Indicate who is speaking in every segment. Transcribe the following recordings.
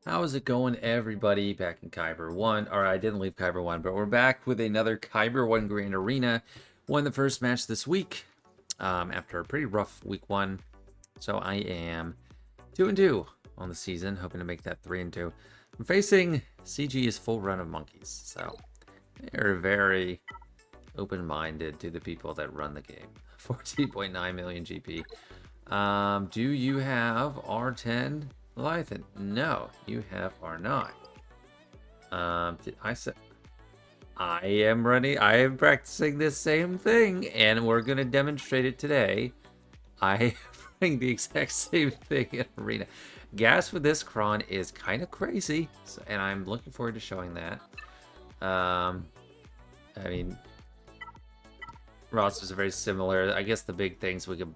Speaker 1: How's it going, everybody? Back in Kyber 1. Or I didn't leave Kyber 1, but we're back with another Kyber 1 Grand Arena. Won the first match this week after a pretty rough week 1. So I am 2-2 on the season, hoping to make that 3-2. I'm facing CGisFullrunOfMonkeys. So they're very open-minded to the people that run the game. 14.9 million GP. Do you have R10? Leviathan, no, you have R9. I said I am running. I am practicing this same thing, and we're gonna demonstrate it today. I am running the exact same thing in arena. Gas with this Cron is kind of crazy, and I'm looking forward to showing that. I mean, rosters are very similar. I guess the big things we could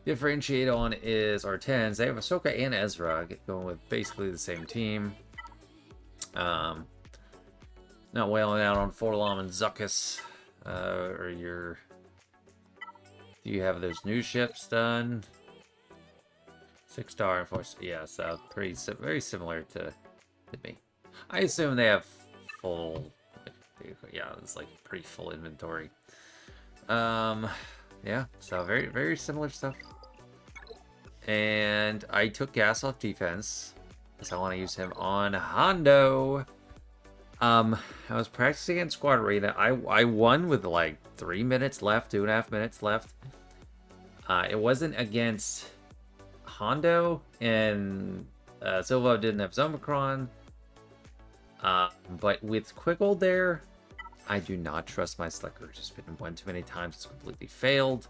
Speaker 1: differentiate on is our 10s. They have Ahsoka and Ezra going with basically the same team. Not wailing out on Forlom and Zuckuss. Or your... Do you have those new ships done? 6-star and 4-star. Yeah, so very similar to me. I assume they have full... Yeah, it's like pretty full inventory. Yeah, so very similar stuff. And I took gas off defense because I want to use him on Hondo. I was practicing in squad arena. I won with like 3 minutes left, 2.5 minutes left. It wasn't against Hondo, and Silvo didn't have Zombicron. But with Quiggle there, I do not trust my Slicker. Just been one too many times. It's completely failed.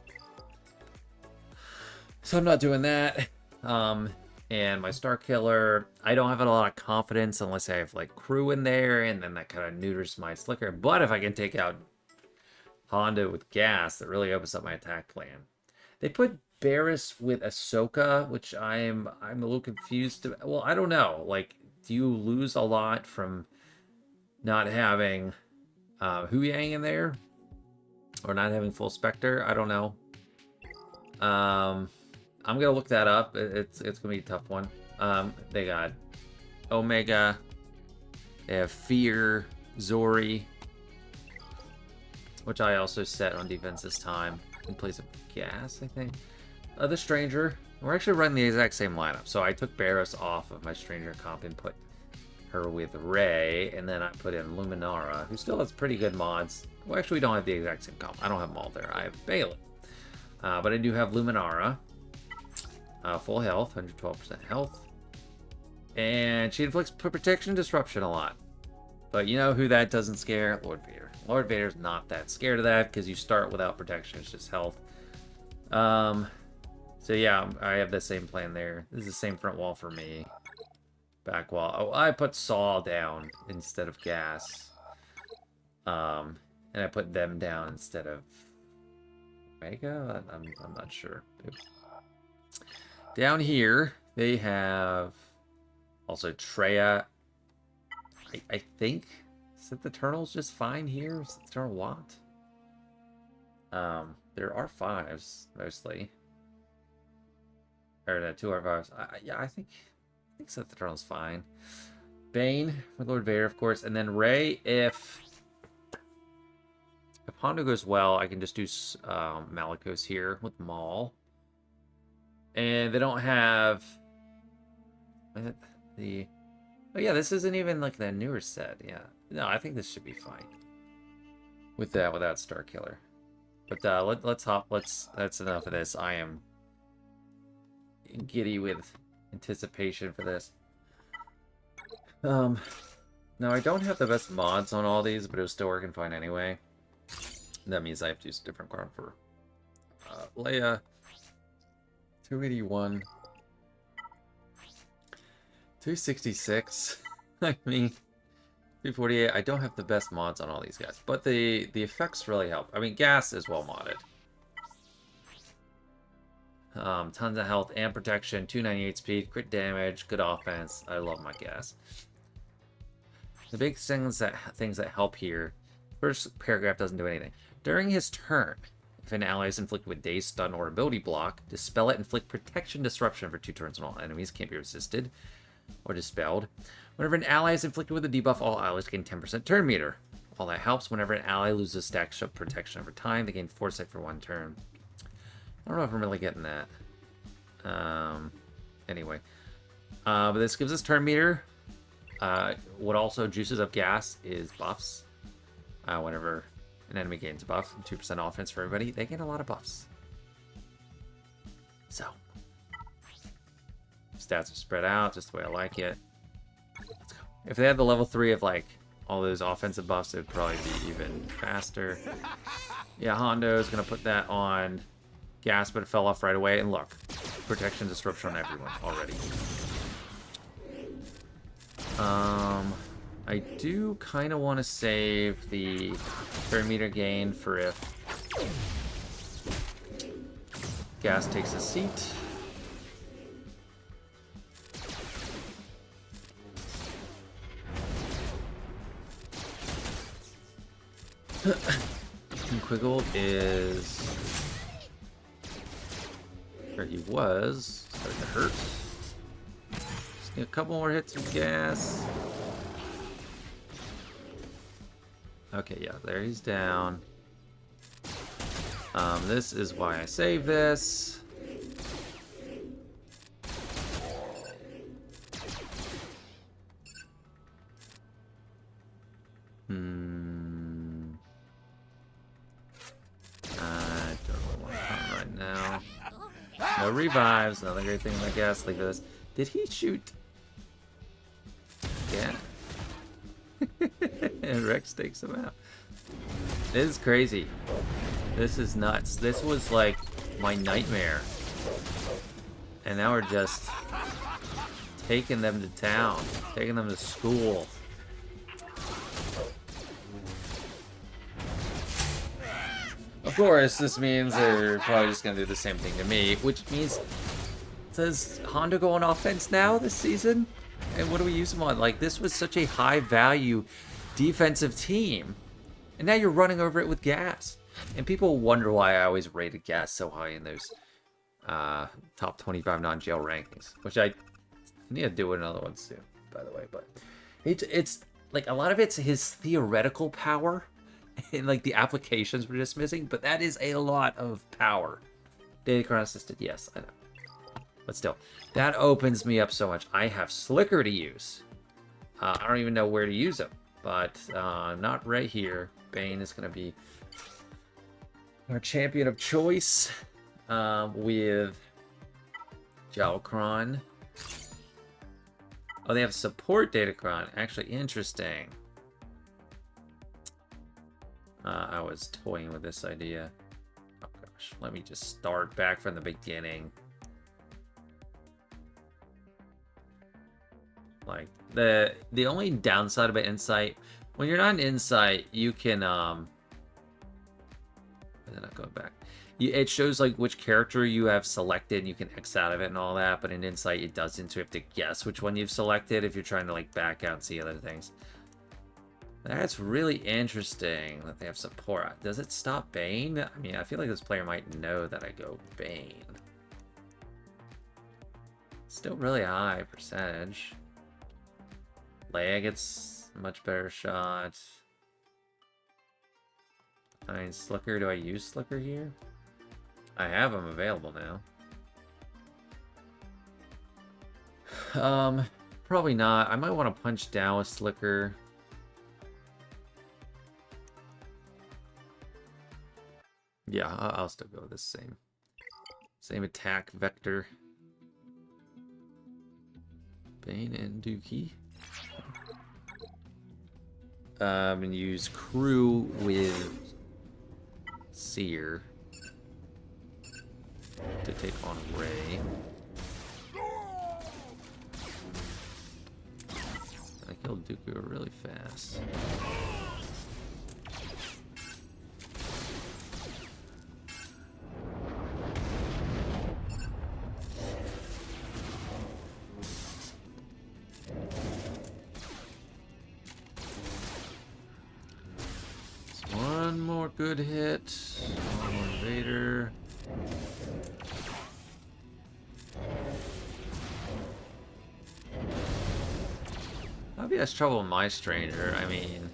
Speaker 1: So I'm not doing that. And my Star Killer, I don't have a lot of confidence unless I have like crew in there, and then that kind of neuters my Slicker. But if I can take out Hondo with gas, that really opens up my attack plan. They put Barris with Ahsoka, which I'm a little confused. Well, I don't know. Like, do you lose a lot from not having Huyang in there, or not having full Spectre? I don't know. I'm gonna look that up. It's gonna be a tough one. They got Omega. They have Fear, Zori, which I also set on defense this time in place of Gas, I think. The Stranger. We're actually running the exact same lineup. So I took Barris off of my Stranger comp and put her with Rey, and then I put in Luminara, who still has pretty good mods. Well, actually, we don't have the exact same comp. I don't have Maul there. I have Balin. But I do have Luminara. Full health, 112% health. And she inflicts protection disruption a lot. But you know who that doesn't scare? Lord Vader. Lord Vader's not that scared of that because you start without protection. It's just health. So yeah, I have the same plan there. This is the same front wall for me. Back wall. Oh, I put Saw down instead of Gas. And I put them down instead of Omega? I'm not sure. Oops. Down here, they have also Traya. I think Sith Eternal's just fine here. Sith Eternal what? There are 5s mostly. Or no, 2 R5s. Yeah, I think Sith Eternal's fine. Bane with Lord Vader, of course, and then Rey. If Hondo goes well, I can just do Malicos here with Maul. And they don't have the... Oh yeah, this isn't even like the newer set. Yeah, no, I think this should be fine with that without Star Killer. But let's hop. That's enough of this. I am giddy with anticipation for this. Now I don't have the best mods on all these, but it was still working fine anyway. That means I have to use a different card for Leia. 281. 266. I mean, 348. I don't have the best mods on all these guys, but the effects really help. I mean, Gas is well modded. Tons of health and protection, 298 speed, crit damage, good offense. I love my Gas. The big things that help here. First paragraph doesn't do anything. During his turn, if an ally is inflicted with Daze, Stun, or Ability Block, dispel it, inflict Protection Disruption for 2 turns on all enemies, can't be resisted. or dispelled. Whenever an ally is inflicted with a debuff, all allies gain 10% turn meter. All that helps. Whenever an ally loses stack of protection over time, they gain foresight for 1 turn. I don't know if I'm really getting that. Anyway. But this gives us turn meter. What also juices up gas is buffs. Whenever an enemy gains a buff, 2% offense for everybody, they gain a lot of buffs. So, stats are spread out just the way I like it. Let's go. If they had the level 3 of like all those offensive buffs, it would probably be even faster. Yeah, Hondo is gonna put that on gas, but it fell off right away. And look, protection disruption on everyone already. I do kind of want to save the turn meter gain for if gas takes a seat. Quiggle is where he was. Starting to hurt. Just need a couple more hits of gas. Okay, yeah, there he's down. This is why I save this. I don't want to come right now. No revives, another great thing about gas like this. Did he shoot? Yeah. And Rex takes him out. This is crazy. This is nuts. This was like my nightmare. And now we're just taking them to town. Taking them to school. Of course, this means they're probably just going to do the same thing to me. Which means, does Hondo go on offense now this season? And what do we use him on? Like, this was such a high value defensive team. And now you're running over it with gas. And people wonder why I always rated gas so high in those top 25 non-jail rankings. Which I need to do another one soon, by the way. But it's like, a lot of it's his theoretical power. And like the applications were just missing. But that is a lot of power. Datacron assisted, yes, I know. But still, that opens me up so much. I have Slicker to use. I don't even know where to use him. But not right here. Bane is going to be our champion of choice with Cron. Oh, they have support Datacron. Actually, interesting. I was toying with this idea. Oh gosh, let me just start back from the beginning. Like, the only downside about Insight, when you're not an Insight, you can, I'm not going back. It shows, like, which character you have selected, you can X out of it and all that, but in Insight, it doesn't, so you have to guess which one you've selected if you're trying to, like, back out and see other things. That's really interesting that they have support. Does it stop Bane? I mean, I feel like this player might know that I go Bane. Still really high percentage. Leia gets a much better shot. I mean, Slicker, do I use Slicker here? I have him available now. Probably not. I might want to punch down with Slicker. Yeah, I'll still go with this same attack vector. Bane and Dookie. And use crew with Cere to take on Ray. I killed Dooku really fast. One more good hit. One more Vader. Nobody has trouble with my Stranger. I mean,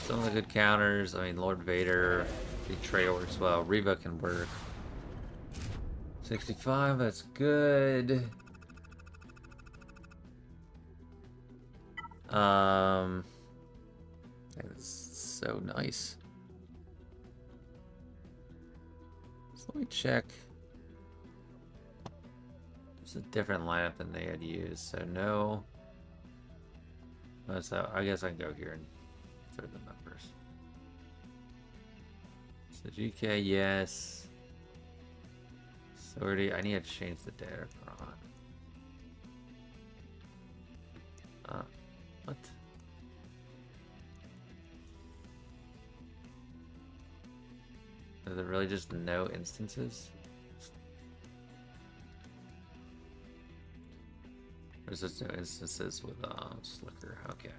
Speaker 1: some of the good counters. I mean, Lord Vader, the Traya works well. Reva can work. 65, that's good. That's so nice. So let me check. It's a different lineup than they had used, so no. So I guess I can go here and throw the numbers. So GK, yes. Zori, I need to change the data Cron. What? Are there really just no instances? There's just no instances with Slicker. Okay.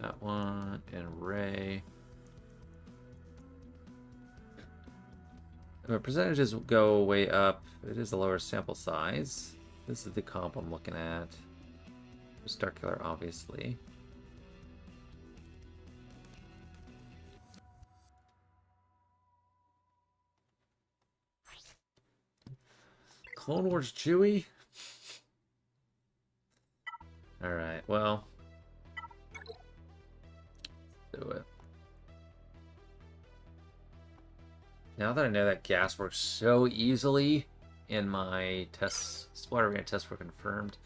Speaker 1: That one and Ray. The percentages go way up. It is a lower sample size. This is the comp I'm looking at. Star Killer, obviously. Clone Wars Chewie? Alright, well. Let's do it. Now that I know that gas works so easily in my tests, splatter rate tests were confirmed.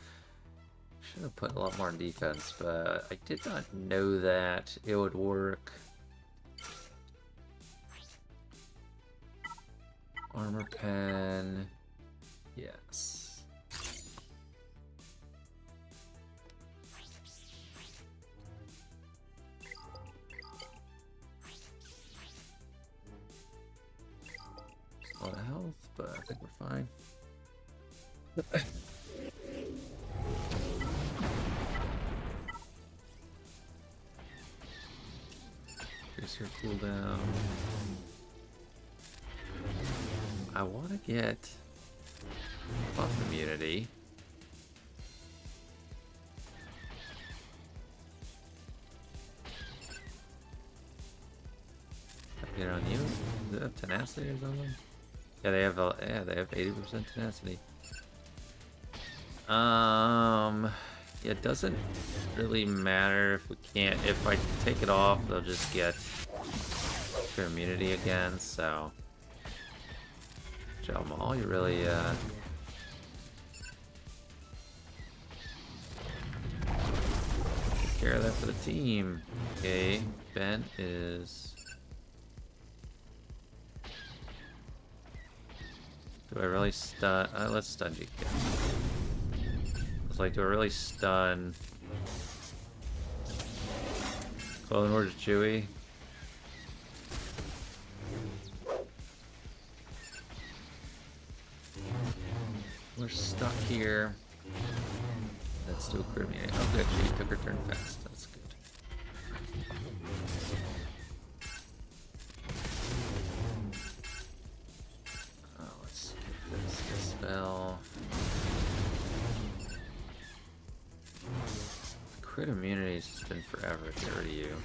Speaker 1: Should have put a lot more in defense, but I did not know that it would work. Armor pen. Yes. A lot of health, but I think we're fine. Here's your cooldown. I want to get buff immunity. Get on you? Do they have tenacity or something? Yeah, they have 80% tenacity. It doesn't really matter if we can't. If I take it off, they'll just get their immunity again. So, Maul, you really take care of that for the team. Okay, Ben is. Do I really stun? Let's stun GK. It's like, do I really stun Clone Wars Chewie? We're stuck here. Let's do a crit meeting. Oh, good. She took her turn fast. That's good. Spell. Crit immunity's just been forever. Get rid of you.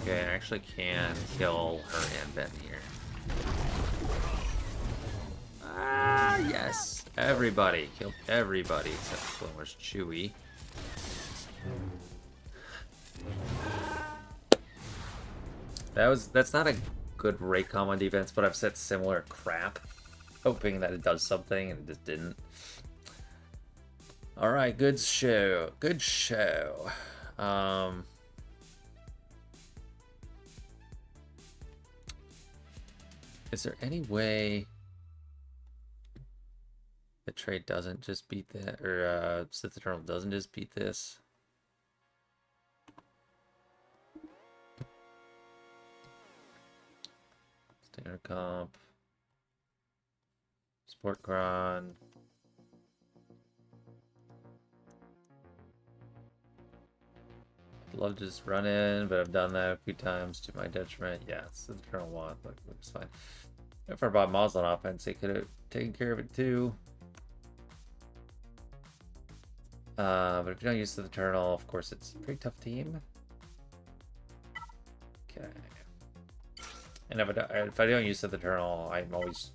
Speaker 1: Okay, I actually can kill her and Ben here. Ah, yes! Everybody. Killed everybody except Clone Wars Chewie. That's not a good Raycom on defense, but I've set similar crap, hoping that it does something, and it just didn't. Alright, good show. Good show. Is there any way the trade doesn't just beat that, or Sith Eternal doesn't just beat this? Standard comp. Sport Cron. love to just run in, but I've done that a few times to my detriment. Yeah, it's the Eternal Want, but it's fine. If I brought Maul's on offense, they could have taken care of it too. But if you don't use the Eternal, of course, it's a pretty tough team. Okay. And if I don't use the Eternal, I'm always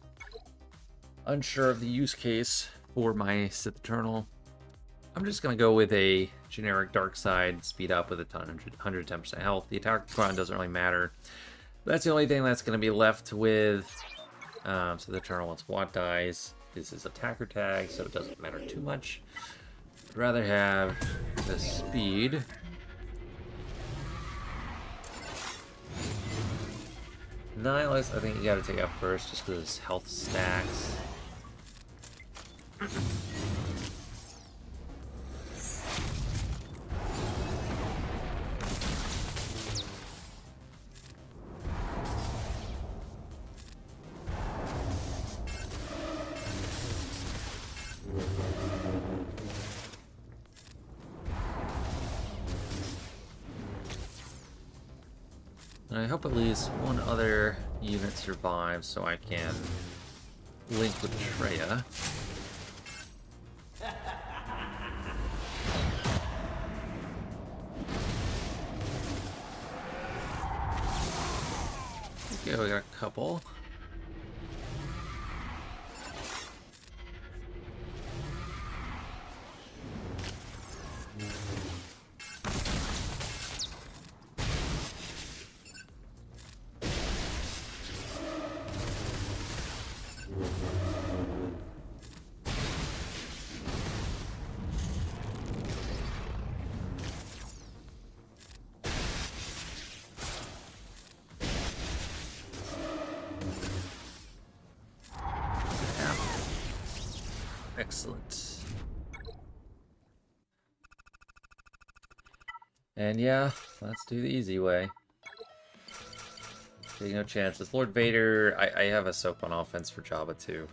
Speaker 1: unsure of the use case for my Sith Eternal. I'm just going to go with a generic dark side, speed up with a 110% health. The attack Cron doesn't really matter. That's the only thing that's going to be left with. So the Eternal, once Want dies, is his attacker tag, so it doesn't matter too much. I'd rather have the speed. Nihilus, I think you gotta take out first just because his health stacks. And I hope at least one other unit survives so I can link with Traya. Okay, we got a couple. Excellent. And yeah, let's do the easy way. Take no chances. Lord Vader, I have Ahsoka on offense for Jabba too.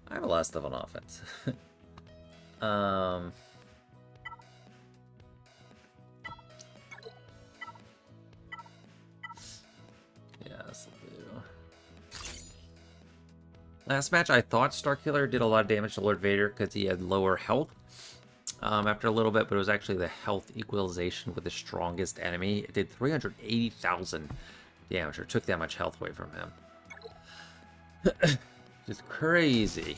Speaker 1: I have a lot of stuff on offense. Yeah, this will do. Last match, I thought Starkiller did a lot of damage to Lord Vader because he had lower health after a little bit, but it was actually the health equalization with the strongest enemy. It did 380,000 damage, or took that much health away from him. Just crazy.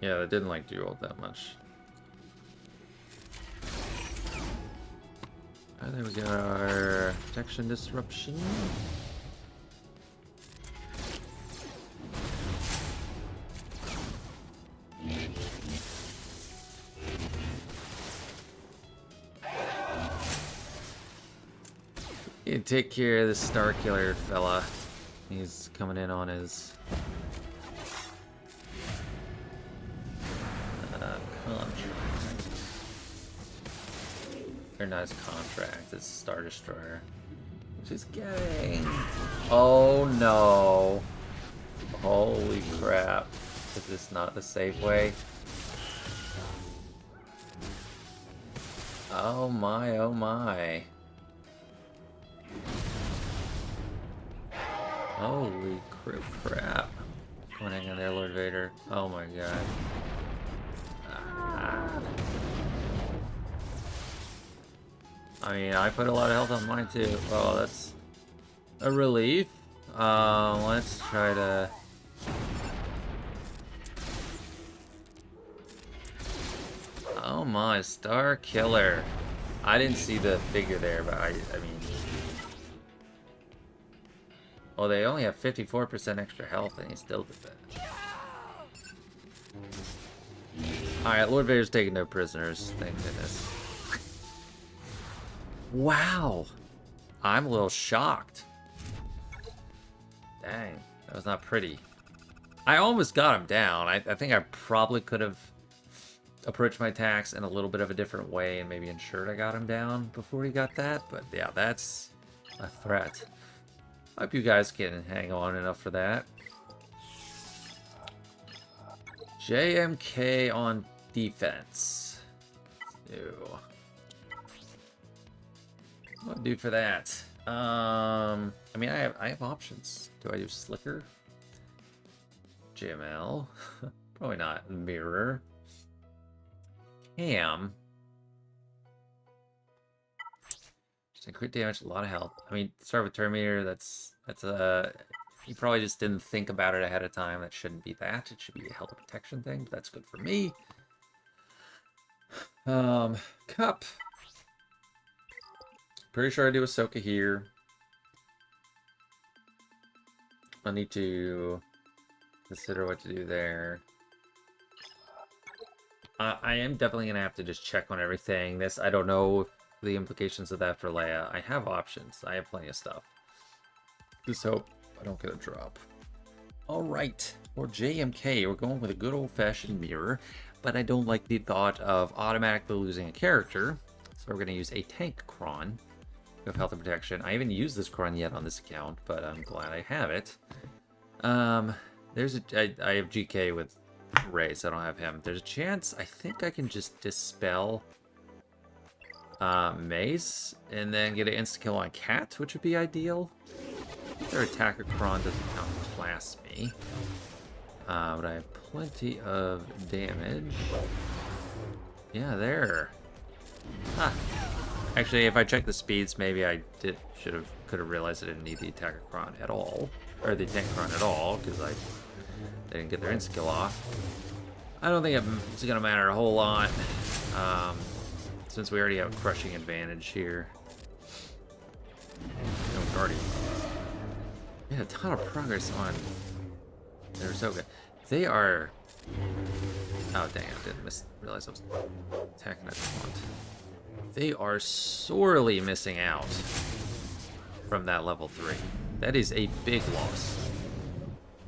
Speaker 1: Yeah, that didn't like do all that much. There we got our protection disruption. You take care of this Starkiller fella. He's coming in on his or not his contract, his Star Destroyer. Which is getting... Oh no. Holy crap. Is this not the safe way? Oh my, oh my. Holy crap. Come on in there, Lord Vader. Oh my god. Ah. I mean, I put a lot of health on mine too. Oh, that's a relief. Let's try to... Oh my, Star Killer. I didn't see the figure there, but I mean... Oh, they only have 54% extra health and he still did that. Alright, Lord Vader's taking no prisoners, thank goodness. Wow! I'm a little shocked. Dang, that was not pretty. I almost got him down. I think I probably could have approached my attacks in a little bit of a different way and maybe ensured I got him down before he got that. But yeah, that's a threat. Hope you guys can hang on enough for that. JMK on defense. Ew. What do for that? I mean, I have options. Do I do Slicker? JML? Probably not. Mirror. Cam. Just crit damage, a lot of health. I mean, start with Terminator. That's you probably just didn't think about it ahead of time. That shouldn't be that. It should be a health protection thing. But that's good for me. Cup. Pretty sure I do Ahsoka here. I need to consider what to do there. I am definitely going to have to just check on everything. I don't know the implications of that for Leia. I have options. I have plenty of stuff. Just hope I don't get a drop. Alright, for JMK, we're going with a good old-fashioned mirror, but I don't like the thought of automatically losing a character, so we're going to use a tank Cron. We have health and protection. I haven't used this Cron yet on this account, but I'm glad I have it. I have GK with Ray, so I don't have him. There's a chance, I think I can just dispel Mace, and then get an insta-kill on Cat, which would be ideal. Their attacker Cron doesn't outclass me. But I have plenty of damage. Yeah, there. Huh. Actually, if I check the speeds, maybe I could have realized I didn't need the attacker Cron at all. Or the tank Cron at all, because they didn't get their insta-kill off. I don't think it's going to matter a whole lot. Since we already have a crushing advantage here. No Guardian. We had a ton of progress on their Ahsoka. They are... Oh, dang, I didn't realize I was attacking at the front. They are sorely missing out from that level 3. That is a big loss.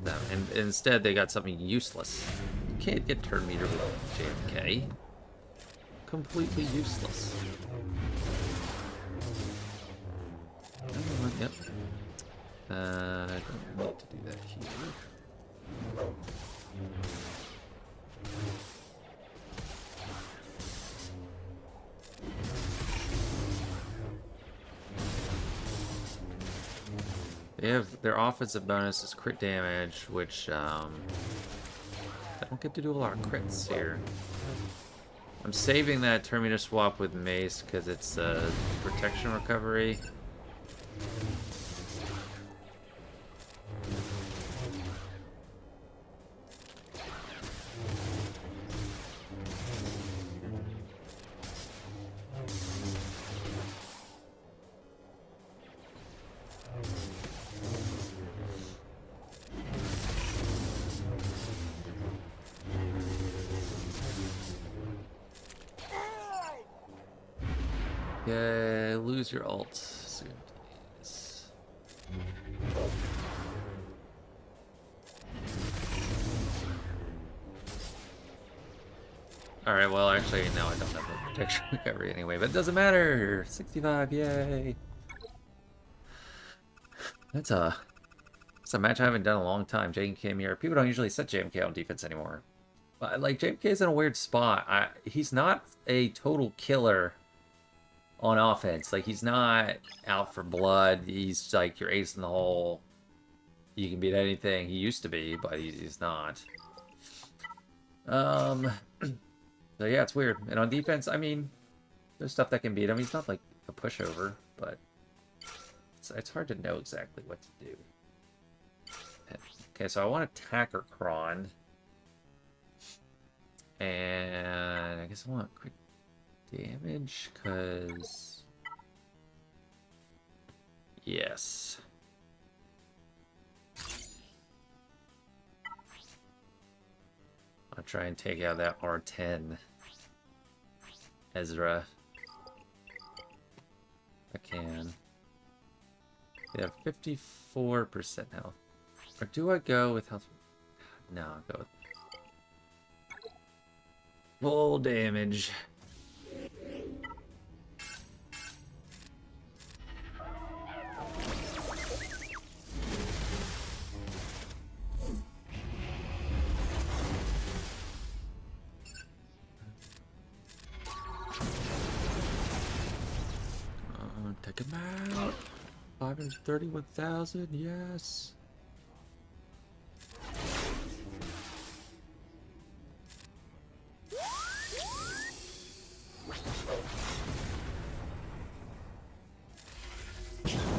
Speaker 1: And instead, they got something useless. You can't get turn meter with JMK. Completely useless. Yep. I don't need to do that here. They have their offensive bonus is crit damage, which I don't get to do a lot of crits here. I'm saving that Terminator swap with Mace because it's protection recovery. Yeah, lose your ult soon, please. Alright, well, actually, no, I don't have the protection recovery anyway, but it doesn't matter! 65, yay! That's a match I haven't done in a long time. JMK Mirror. People don't usually set JMK on defense anymore. But, like, JMK's in a weird spot. He's not a total killer on offense. Like, he's not out for blood. He's like your ace in the hole. You can beat anything. He used to be, but he's not. So yeah, it's weird. And on defense, I mean, there's stuff that can beat him. He's not like a pushover, but it's hard to know exactly what to do. Okay, so I want to attacker Cron. And I guess I want quick damage, because... Yes. I'll try and take out that R10 Ezra. I can. They have 54% health. Or do I go with health? No, I'll go with full damage. Take him out. 531,000, yes.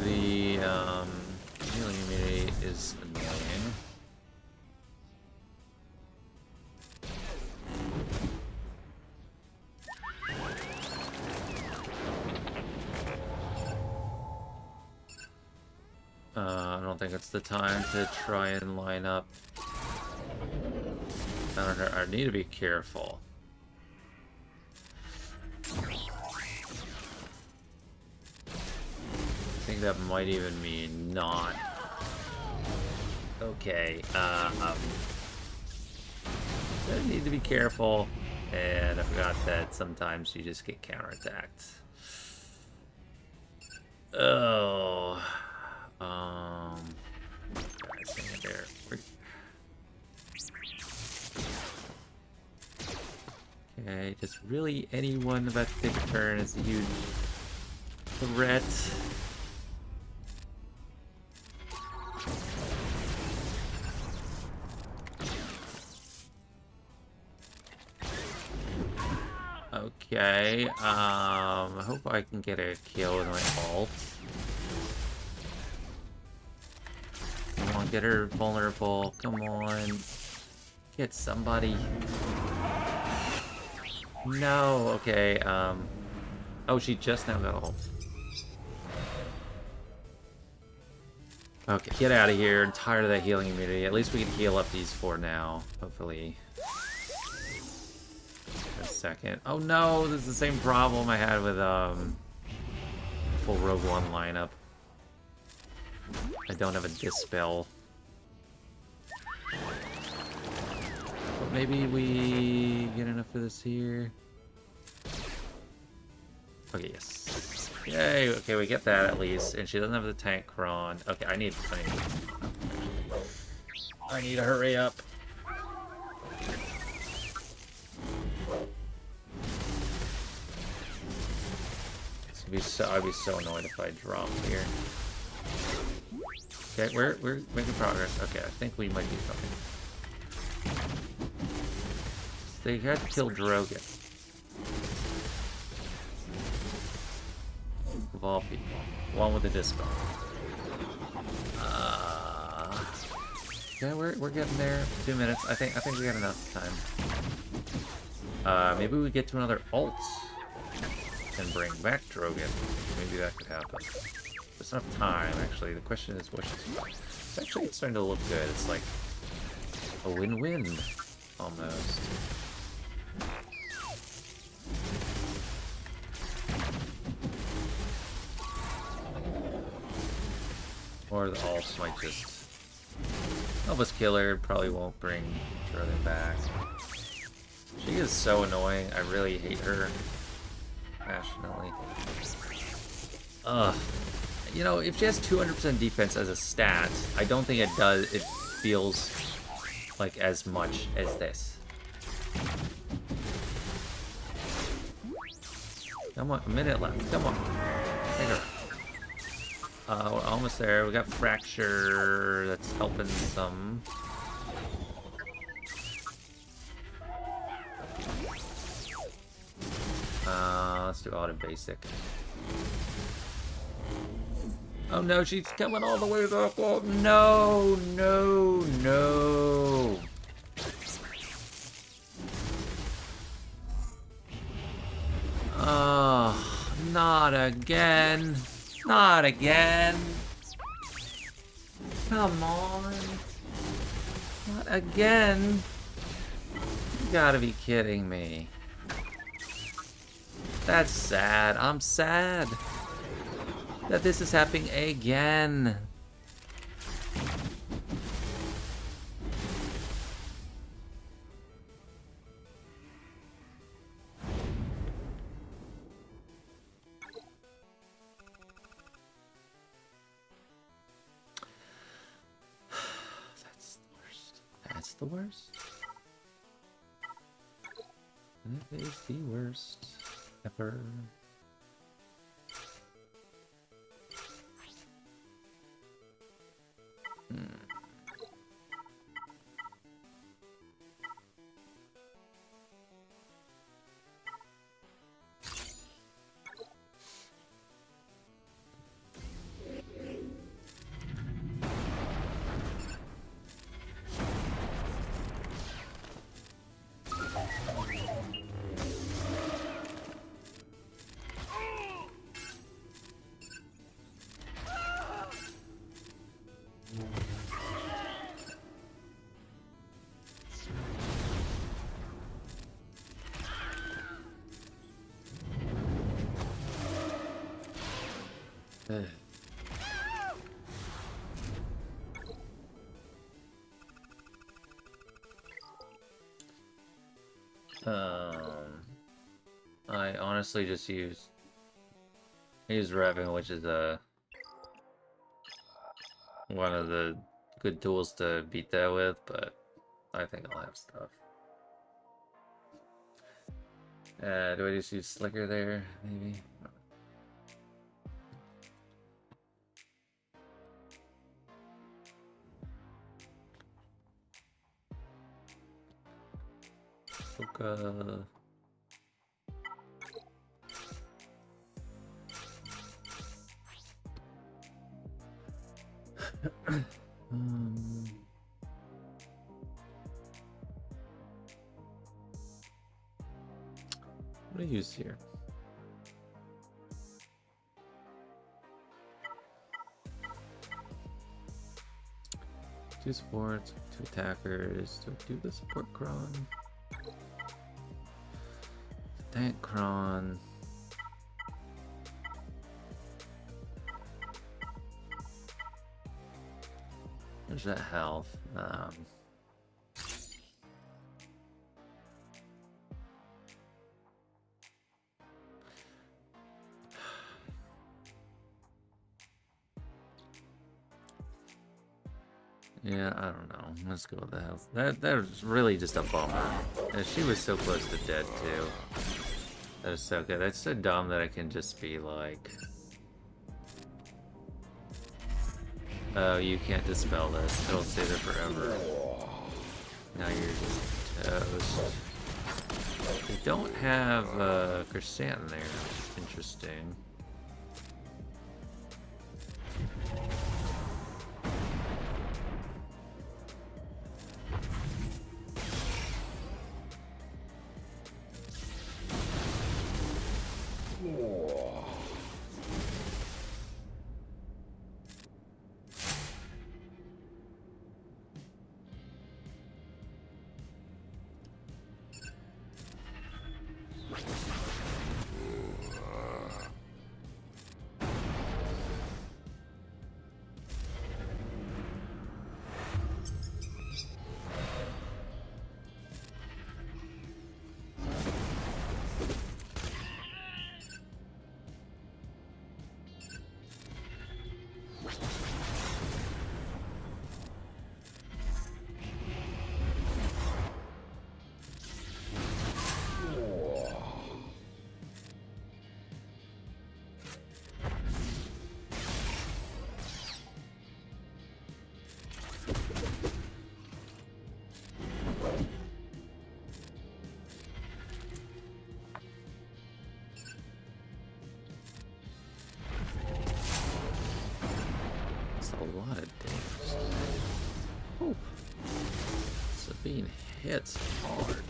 Speaker 1: The healing immunity is annoying. I don't think it's the time to try and line up. I need to be careful. I think that might even mean not. Okay, I need to be careful, and I forgot that sometimes you just get counterattacked. Oh. Guys, hang in there. Okay, just really anyone about to take a turn is a huge threat. Okay, I hope I can get a kill with my ult. Come on, get her vulnerable. Come on. Get somebody. No, okay, oh, she just now got ult. Okay, get out of here. I'm tired of that healing immunity. At least we can heal up these 4 now, hopefully. A second. Oh no, this is the same problem I had with, full Rogue One lineup. I don't have a Dispel. But maybe we get enough of this here. Okay, yes. Yay, okay, we get that at least. And she doesn't have the tank Cron. Okay, I need to hurry up. I'd be so annoyed if I dropped here. Okay, we're making progress. Okay, I think we might do something. They had to kill Drogon. Of all people. One with a Dispel. Yeah, we're getting there. 2 minutes. I think we got enough time. Maybe we get to another ult and bring back Drogon. Maybe that could happen. There's enough time, actually. The question is, what should we do? Actually, it's starting to look good. It's like a win-win, almost. Or the ults might just help us kill her. Probably won't bring Drogon back. She is so annoying. I really hate her. Passionately. Ugh. You know, if she has 200% defense as a stat, I don't think it does. It feels like as much as this. Come on, a minute left. Come on. Take her. We're almost there. We got Fracture that's helping some. Let's do auto basic. Oh no, she's coming all the way back. Oh no, no, no. Oh, not again. Not again. Come on. Not again. You gotta be kidding me. That's sad. I'm sad that this is happening again. That's the worst. That's the worst. That is the worst ever. I honestly just use Revan, which is one of the good tools to beat that with, but I think I'll have stuff. Do I just use Slicker there, maybe? Ahsoka. What do I use here? Two supports, two attackers. Do I do the support Cron? Tank Cron. There's that health. Yeah, I don't know. Let's go with the health. That was really just a bummer. She was so close to dead too. That is so good. That's so dumb that I can just be like, oh, you can't dispel this. It'll stay there forever. Now you're just toast. They don't have Crescent in there. Interesting. Hits hard.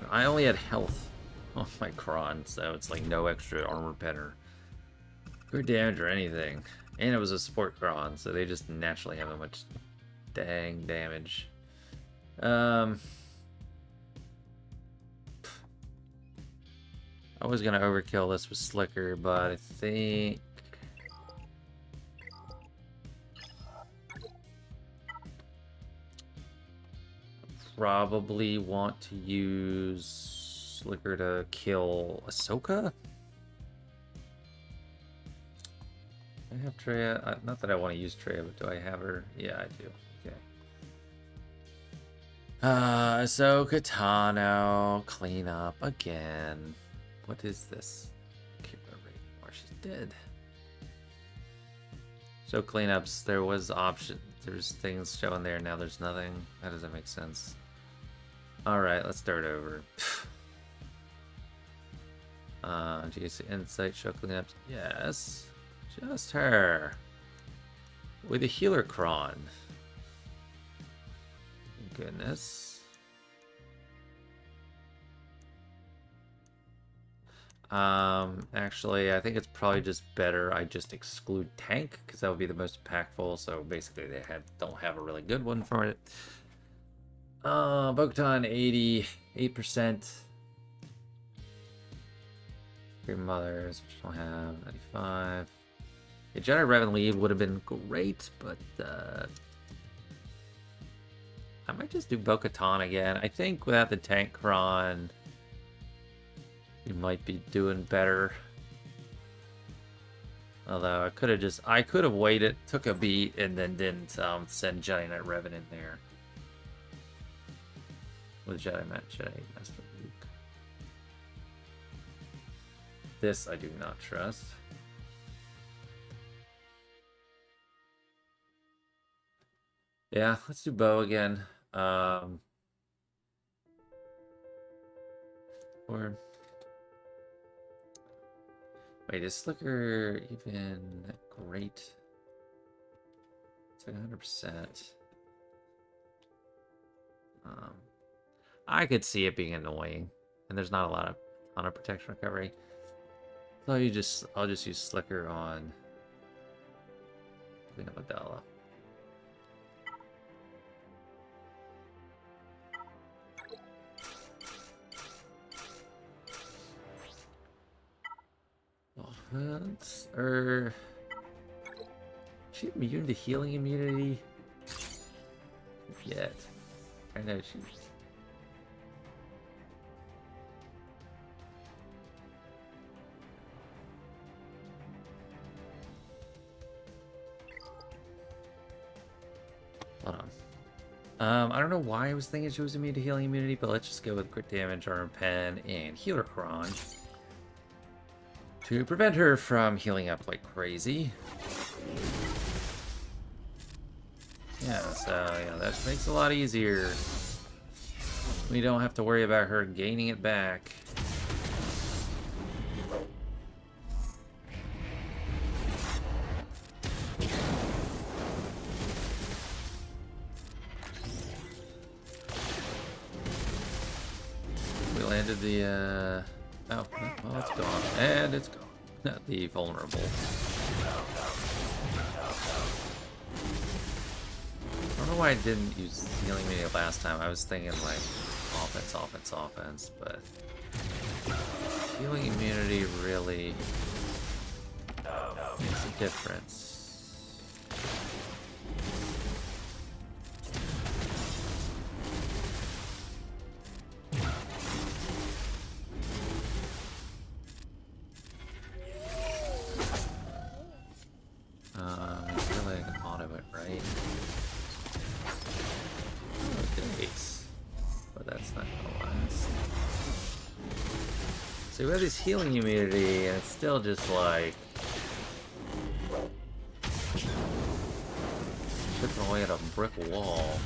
Speaker 1: I only had health on my Cron, so it's like no extra armor pen or good damage or anything. And it was a support Cron, so they just naturally have a much dang damage. I was gonna overkill this with Slicker, but I think probably want to use Slicker to kill Ahsoka. I have Traya. Not that I want to use Traya, but do I have her? Yeah, I do. Okay. Ahsoka Tano, clean up again. What is this? Can't remember anymore. She's did. Show cleanups. There was option. There's things showing there. Now there's nothing. How does that make sense? Alright, let's start over. GAC Insight. Show cleanups. Yes. Just her. With a healer Cron. Goodness. Actually, I think it's probably just better I just exclude tank, because that would be the most impactful. So basically, they don't have a really good one for it. Bo-Katan 88%. Three mothers, which don't have 95. A Jedi Revan lead would have been great, but I might just do Bo-Katan again. I think without the tank Cron, you might be doing better. Although I could have waited, took a beat, and then didn't send Jedi Knight Revan in there with Jedi Master Luke. This I do not trust. Yeah, let's do Bo again. Or wait, is Slicker even that great? It's like 100%. I could see it being annoying, and there's not a lot of ton of protection recovery. So I'll just use Slicker on Queen of Adala. She immune to healing immunity? Yet. I know she's... Hold on. I don't know why I was thinking she was immune to healing immunity, but let's just go with crit damage, armor pen, and healer Cron to prevent her from healing up like crazy. Yeah, so yeah, that makes it a lot easier. We don't have to worry about her gaining it back. We landed the oh, well, it's gone. And it's gone. Not the vulnerable. I don't know why I didn't use healing media last time. I was thinking like offense, but healing immunity really makes a difference. Really I can auto it, right? But that's not gonna last. So we have this healing immunity, and it's still just like chipping away at a brick wall.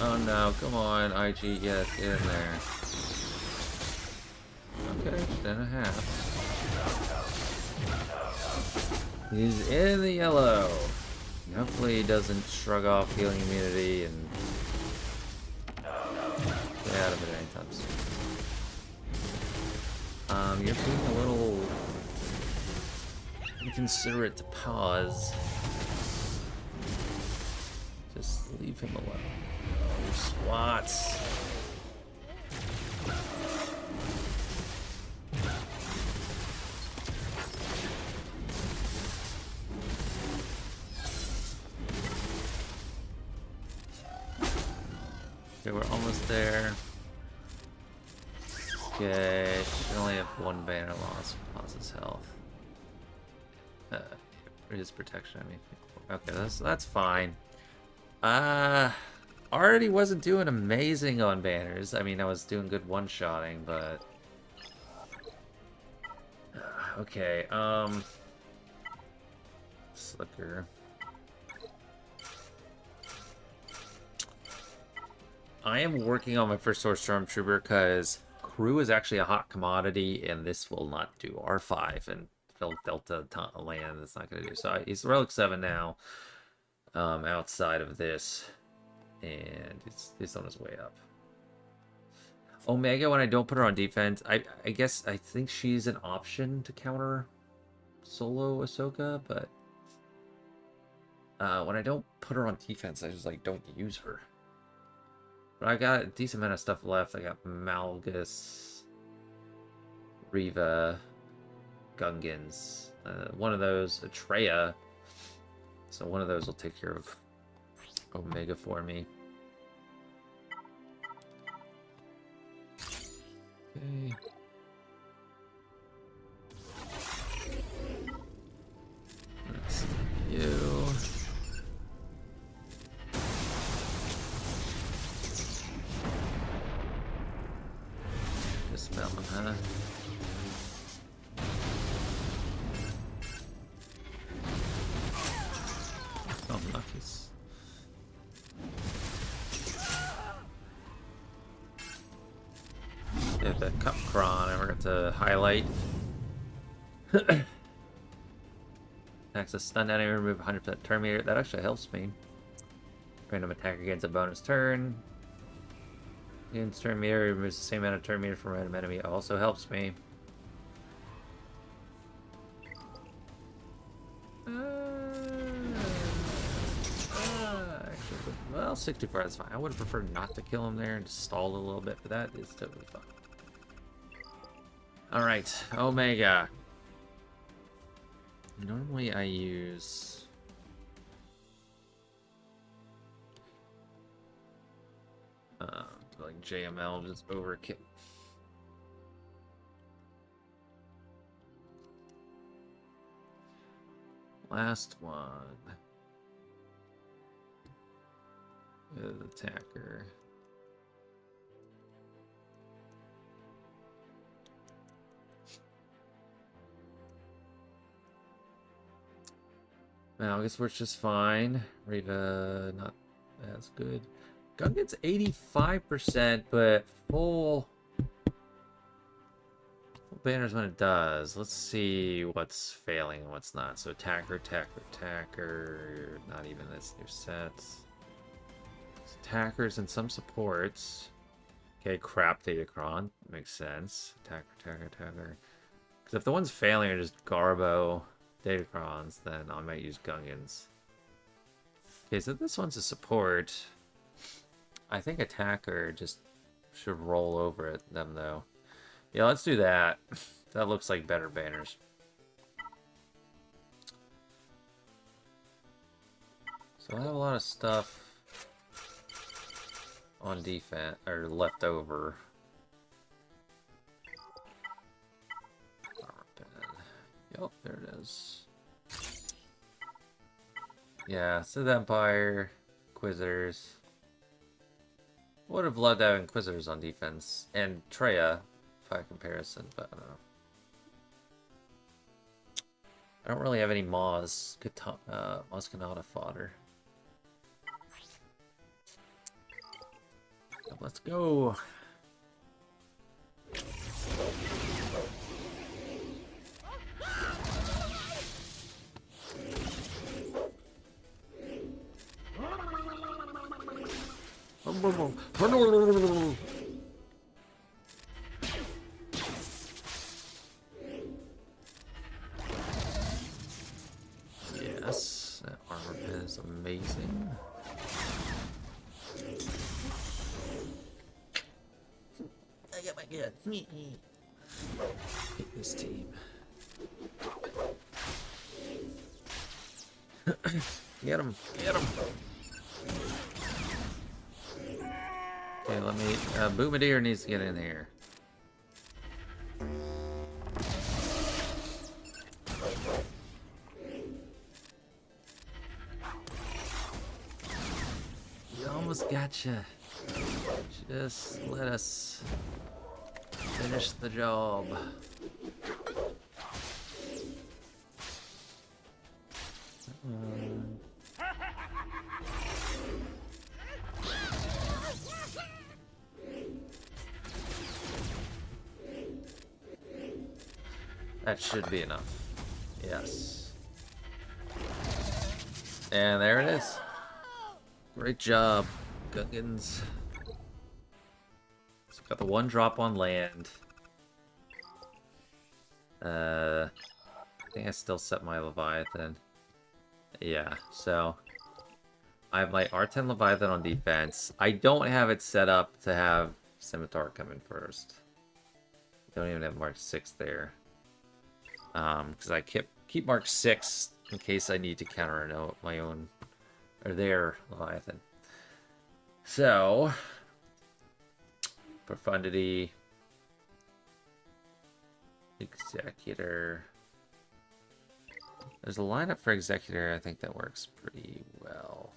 Speaker 1: Oh no, come on, IG, yes, get in there. Okay, just in a half. He's in the yellow. Hopefully he doesn't shrug off healing immunity and get out of it anytime soon. You're being a little inconsiderate to pause. Just leave him alone. Oh, squats. Okay, we're almost there. Okay, we only have one banner loss, pauses health. For his protection, I mean. Okay, that's fine. already wasn't doing amazing on banners. I mean, I was doing good one-shotting, but... Okay, Slicker. I am working on my first Source Stormtrooper because crew is actually a hot commodity, and this will not do R5 and Delta land. That's not going to do. So he's Relic 7 now, outside of this, and he's on his way up. Omega, when I don't put her on defense, I think she's an option to counter solo Ahsoka, but when I don't put her on defense, I just like don't use her. But I got a decent amount of stuff left. I got Malicos, Riva, Gungans. One of those, a Traya. So one of those will take care of Omega for me. Okay. That's you. Dispel him, huh? Oh, Lucky's. Yeah, the Cup Cron, I forgot to highlight. Access stun enemy, remove 100% turn meter. That actually helps me. Random attack against a bonus turn. Against turn meter, removes the same amount of turn meter from random enemy. Also helps me. Actually, well, 64 is fine. I would have preferred not to kill him there and just stall a little bit, but that is totally fine. Alright, Omega. Normally I use... like JML, just overkill. Last one. The attacker. Now, I guess works just fine. Riva, not as good. Gungans 85%, but full banners when it does. Let's see what's failing and what's not. So attacker. Not even this new set. Attackers and some supports. Okay, crap Datacron. Makes sense. Attacker. Because if the ones failing are just Garbo Datacrons, then I might use Gungans. Okay, so this one's a support. I think attacker just should roll over it, them though. Yeah, let's do that. That looks like better banners. So I have a lot of stuff on defense, or left over. Yep, there it is. Yeah, Sith Empire, Inquisitors. Would have loved to have Inquisitors on defense, and Traya by comparison, but I don't know. I don't really have any Maz Kanata fodder. So let's go. Yes, that armor pin is amazing. I got my gun. Hate this team. Get him! Get him! Okay, let me... Boomadeer needs to get in here. almost gotcha. Just let us finish the job. That should be enough. Yes. And there it is. Great job, Gungans. So got the one drop on land. I think I still set my Leviathan. Yeah, so I have my R10 Leviathan on defense. I don't have it set up to have Scimitar come in first. Don't even have Mark 6 there. Because I keep Mark 6 in case I need to counter my own or their Leviathan. So Profundity, Executor. There's a lineup for Executor, I think that works pretty well.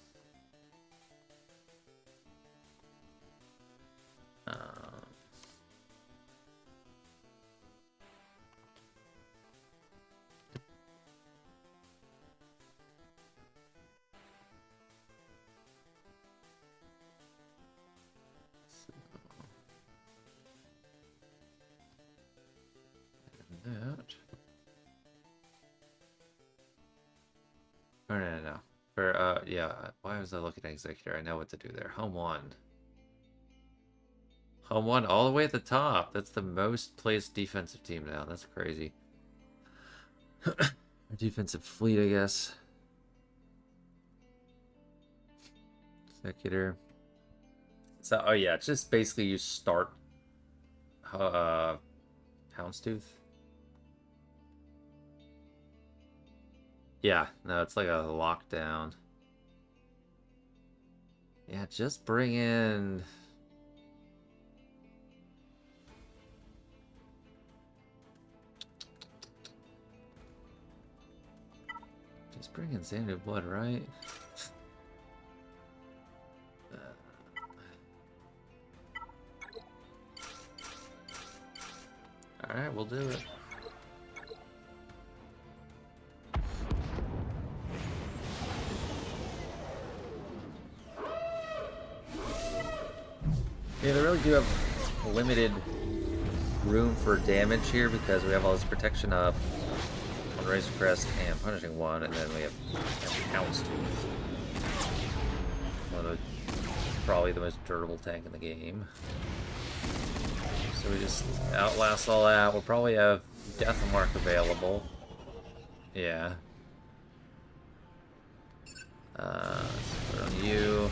Speaker 1: That. Oh, no. For, yeah, why was I looking at Executor? I know what to do there. Home 1. Home 1 all the way at the top. That's the most placed defensive team now. That's crazy. Defensive fleet, I guess. Executor. So, oh yeah, it's just basically you start Houndstooth. Yeah, no, it's like a lockdown. Yeah, just bring in... Just bring in Xanadu Blood, right? Alright, we'll do it. Yeah, they really do have limited room for damage here because we have all this protection up on Razor Crest and Punishing One, and then we have Houndstooth. One of the, probably the most durable tank in the game. So we just outlast all that. We'll probably have Death Mark available. Yeah. Let's put it on you.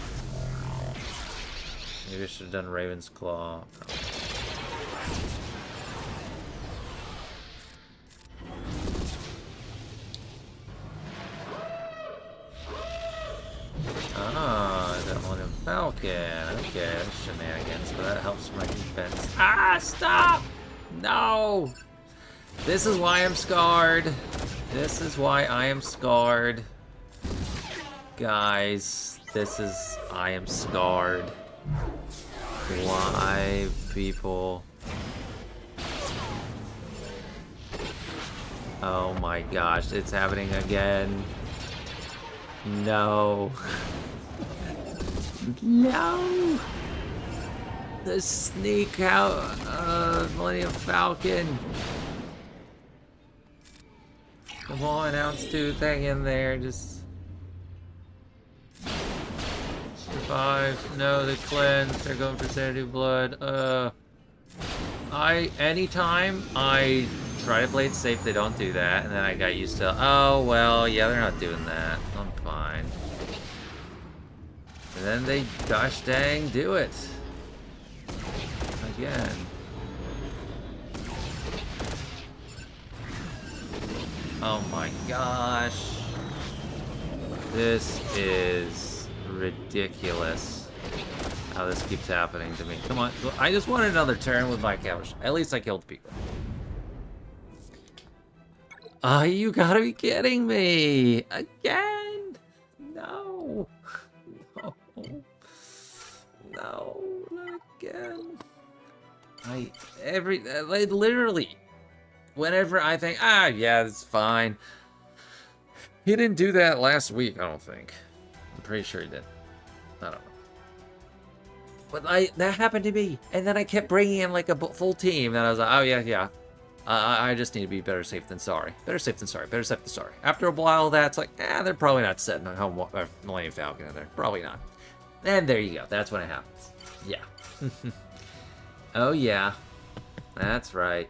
Speaker 1: Maybe I should have done Raven's Claw. Ah, that one in Falcon. Okay, that's shenanigans, but that helps my defense. Ah, stop! No! This is why I'm scarred. This is why I am scarred. Guys, I am scarred. Why, people? Oh my gosh, it's happening again. No. No! The sneak out of Millennium Falcon. Come on, Houndstooth, hang in there, just... Survive. No, the cleanse. They're going for Xanadu Blood. Anytime I try to play it safe, they don't do that, and then I got used to, oh, well, yeah, they're not doing that. I'm fine. And then they, gosh dang, do it. Again. Oh my gosh. This is ridiculous how this keeps happening to me. Come on. I just wanted another turn with my couch. At least I killed people. Oh, you gotta be kidding me. Again. No. No. again. Literally, whenever I think, yeah, it's fine. He didn't do that last week, I don't think. I'm pretty sure he did. I don't know. But that happened to me, and then I kept bringing in like a full team, and I was like, oh yeah. I just need to be better safe than sorry. Better safe than sorry. Better safe than sorry. After a while, that's like, they're probably not setting a home Millennium Falcon in there. Probably not. And there you go. That's when it happens. Yeah. Oh yeah. That's right.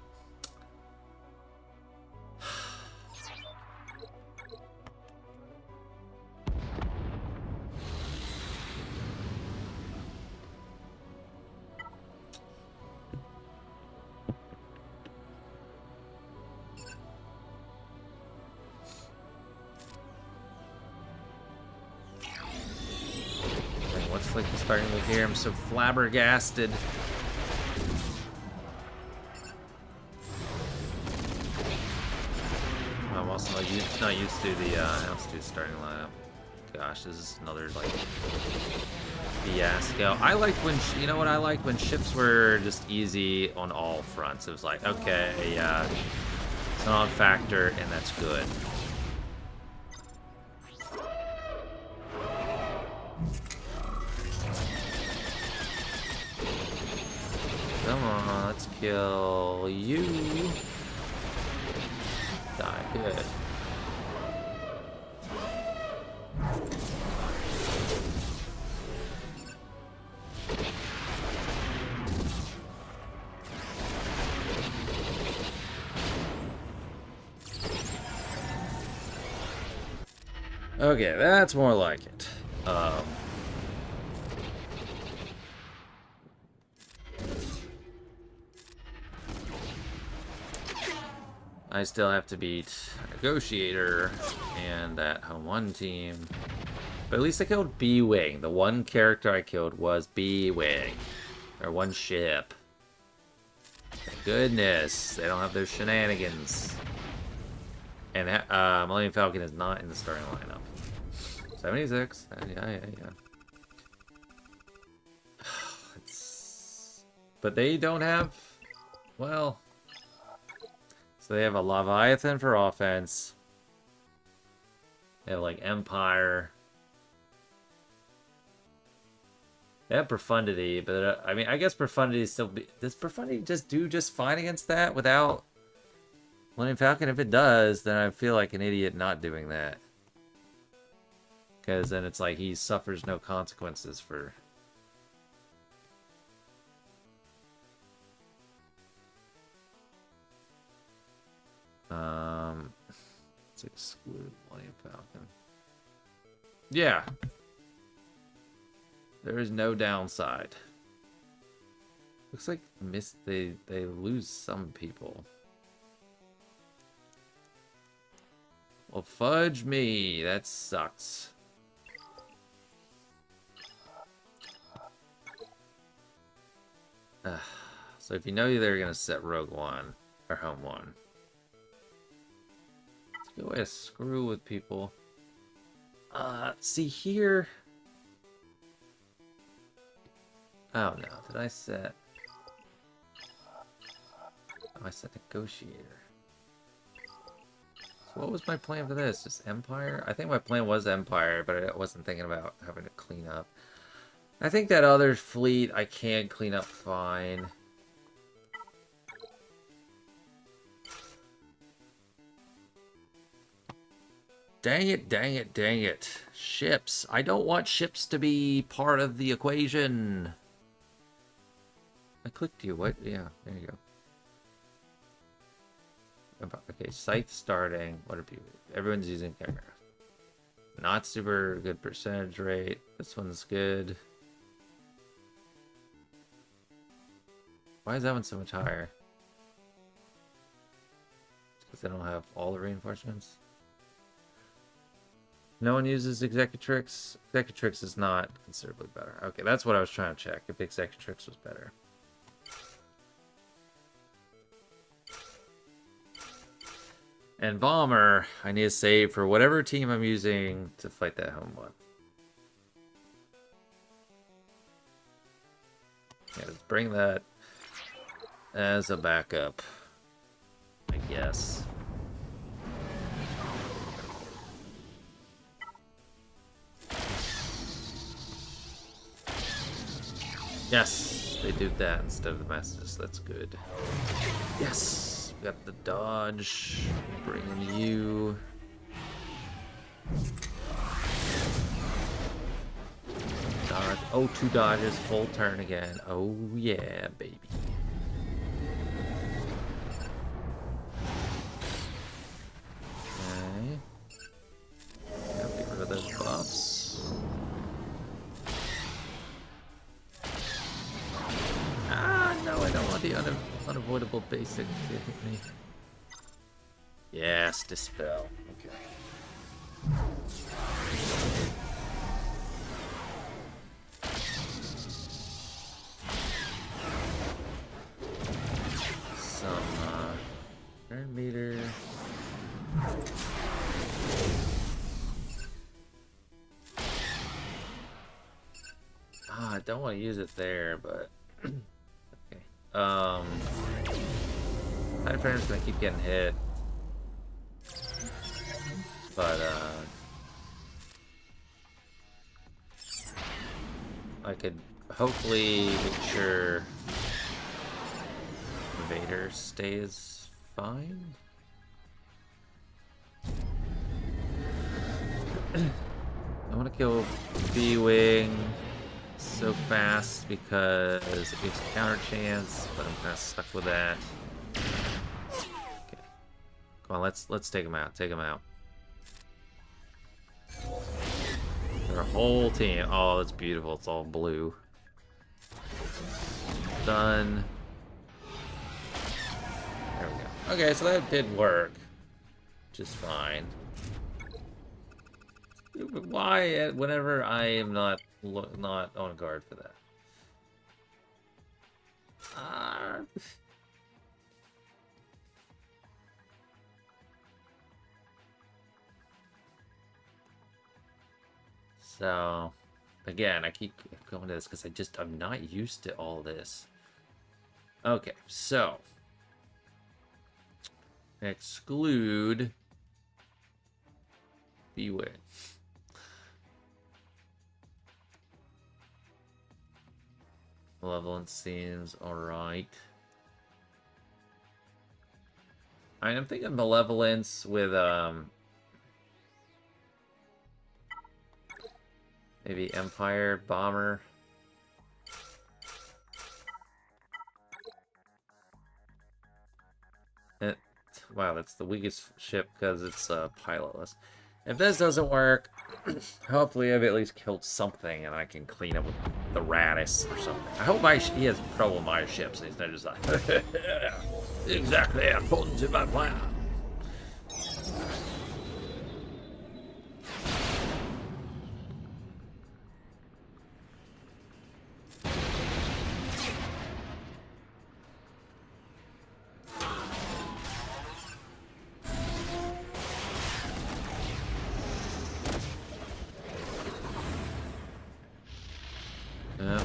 Speaker 1: What's like starting to hear? I'm so flabbergasted. I'm also not used to the altitude starting lineup. Gosh, this is another like fiasco. I like when you know what I like when ships were just easy on all fronts. It was like, okay, yeah, it's not a factor, and that's good. Come on, let's kill you. Die, good. Okay, that's more like it. I still have to beat Negotiator and that Home 1 team. But at least I killed B-Wing. The one character I killed was B-Wing. Or one ship. Thank goodness. They don't have their shenanigans. And Millennium Falcon is not in the starting lineup. 76. Yeah. But they don't have... Well... So they have a Leviathan for offense. They have like Empire. They have Profundity, but I mean, I guess Profundity is still... Does Profundity just do just fine against that without Millennium Falcon? If it does, then I feel like an idiot not doing that. Because then it's like he suffers no consequences for... Let's exclude Millennium Falcon. Yeah. There is no downside. Looks like they lose some people. Well, fudge me. That sucks. So if you know they're gonna set Rogue One or Home 1. Good way to screw with people. See here. Oh no, did I set? Oh, I set Negotiator. So what was my plan for this? Just Empire? I think my plan was Empire, but I wasn't thinking about having to clean up. I think that other fleet I can clean up fine. Dang it. Ships. I don't want ships to be part of the equation. I clicked you. What? Yeah, there you go. Okay, scythe starting. What are people? Everyone's using camera. Not super good percentage rate. This one's good. Why is that one so much higher? Because they don't have all the reinforcements. No one uses Executrix. Executrix is not considerably better. Okay, that's what I was trying to check, if Executrix was better. And Bomber, I need to save for whatever team I'm using to fight that Home 1. Yeah, it's bring that as a backup, I guess. Yes, they did that instead of the messages. That's good. Yes, we got the dodge. Bring in you. Dodge. Oh, 2 dodges, full turn again. Oh yeah, baby. Okay. Yep, get rid of those buffs. No, I don't want the unavoidable basic to hit me. Yes, dispel. Okay. Some turn meter. I don't want to use it there, but High Friend's gonna keep getting hit. But I could hopefully make sure Vader stays fine. I want to kill B-Wing so fast because it gives a counter chance, but I'm kind of stuck with that. Okay, come on, let's take him out. Take him out. Their whole team. Oh, that's beautiful. It's all blue. Done. There we go. Okay, so that did work, which is fine. Why, whenever I am not on guard for that? So, again, I keep going to this because I'm not used to all this. Okay, so exclude B-Wing. Malevolence seems alright. I'm thinking Malevolence with, maybe Empire Bomber. Wow, that's the weakest ship because it's pilotless. If this doesn't work, hopefully I've at least killed something and I can clean up with the Radis or something. I hope he has trouble with my ships and he's not just like, exactly according to my plan.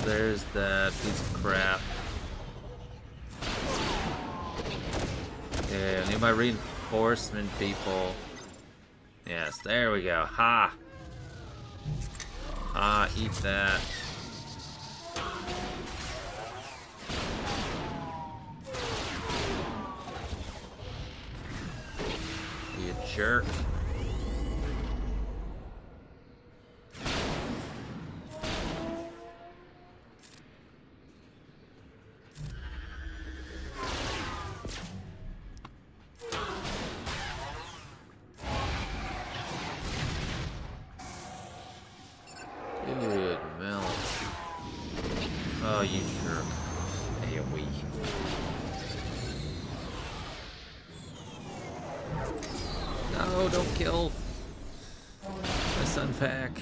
Speaker 1: There's that piece of crap. Okay, I need my reinforcement people. Yes, there we go. Ha! Ha, eat that. You jerk. Good melt. Oh, you jerk. AoE. No, don't kill my Sunfac.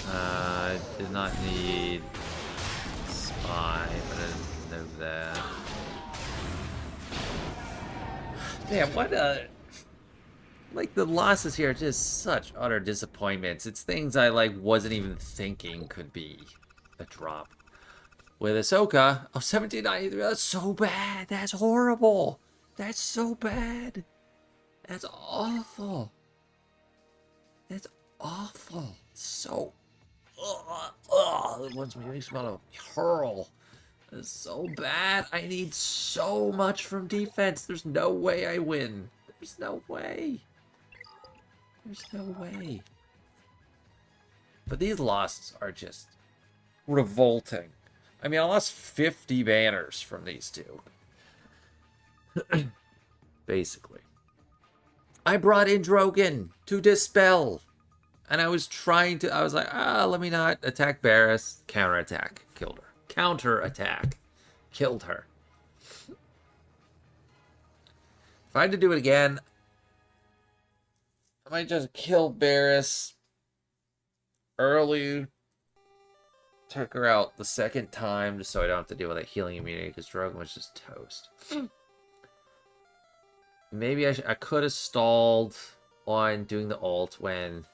Speaker 1: I did not need spy, but I didn't know that. Yeah, what Like, the losses here are just such utter disappointments. It's things I, like, wasn't even thinking could be a drop. With Ahsoka, 1793, that's so bad. That's horrible. That's so bad. That's awful. That's awful. So, it makes me want to hurl. It's so bad. I need so much from defense. There's no way I win. There's no way. There's no way. But these losses are just revolting. I mean, I lost 50 banners from these two. Basically. I brought in Drogon to dispel. And I was like, let me not attack Barris. Counterattack. Killed her. Counterattack. Killed her. If I had to do it again, I might just kill Barris early. Took her out the second time just so I don't have to deal with that healing immunity because Drogon was just toast. Maybe I could have stalled on doing the ult when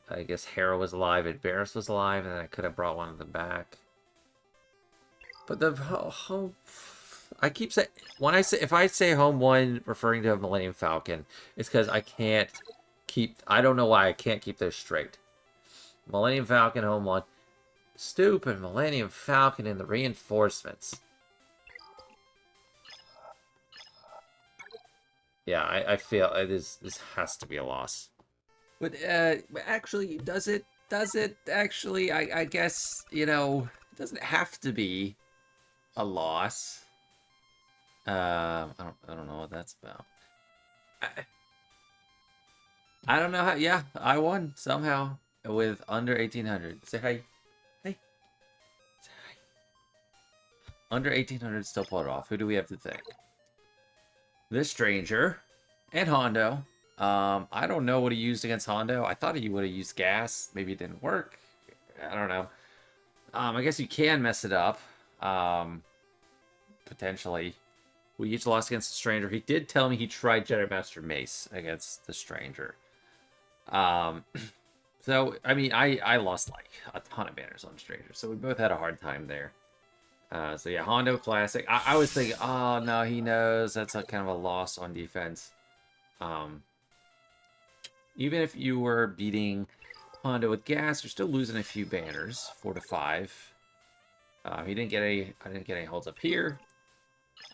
Speaker 1: I guess Hera was alive and Barris was alive, and then I could have brought one of them back. But I keep saying if I say home one referring to a Millennium Falcon, it's because I can't keep. I don't know why I can't keep those straight. Millennium Falcon home one. Stupid Millennium Falcon in the reinforcements. Yeah, I feel this has to be a loss. But actually, does it? Does it actually? I guess, you know, it doesn't have to be a loss. I don't know what that's about. I don't know how. Yeah, I won somehow with under 1800. Say hi. Hey. Say hi. Under 1800 still pulled it off. Who do we have to thank? This stranger and Hondo. I don't know what he used against Hondo. I thought he would have used gas. Maybe it didn't work. I don't know. I guess you can mess it up. Potentially. We each lost against the stranger. He did tell me he tried Jedi Master Mace against the stranger. So, I mean, I lost, like, a ton of banners on stranger. So we both had a hard time there. So yeah, Hondo classic. I was thinking, oh, no, he knows. That's a kind of a loss on defense. Even if you were beating Hondo with gas, you're still losing a few banners, 4 to 5. I didn't get any holds up here.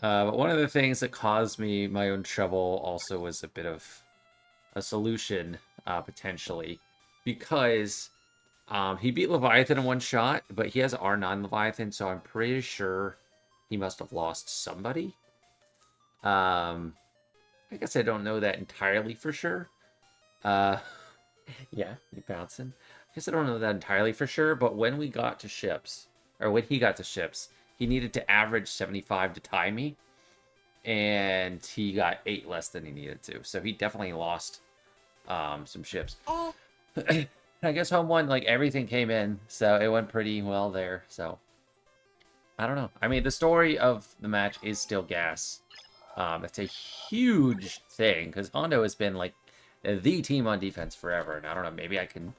Speaker 1: But one of the things that caused me my own trouble also was a bit of a solution, potentially, because he beat Leviathan in one shot, but he has R9 Leviathan, so I'm pretty sure he must have lost somebody. I guess I don't know that entirely for sure. Yeah, you bouncing. I guess I don't know that entirely for sure, but when we got to ships, or when he got to ships, he needed to average 75 to tie me, and he got 8 less than he needed to, so he definitely lost some ships. Oh. I guess home one, like, everything came in, so it went pretty well there, so I don't know. I mean, the story of the match is still gas. It's a huge thing, because Hondo has been, like, the team on defense forever, and I don't know, maybe I can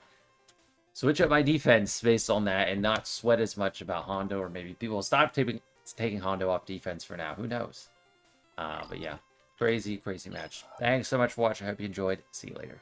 Speaker 1: switch up my defense based on that and not sweat as much about Hondo, or maybe people will stop taking Hondo off defense for now. Who knows? But yeah, crazy match. Thanks so much for watching. I hope you enjoyed. See you later.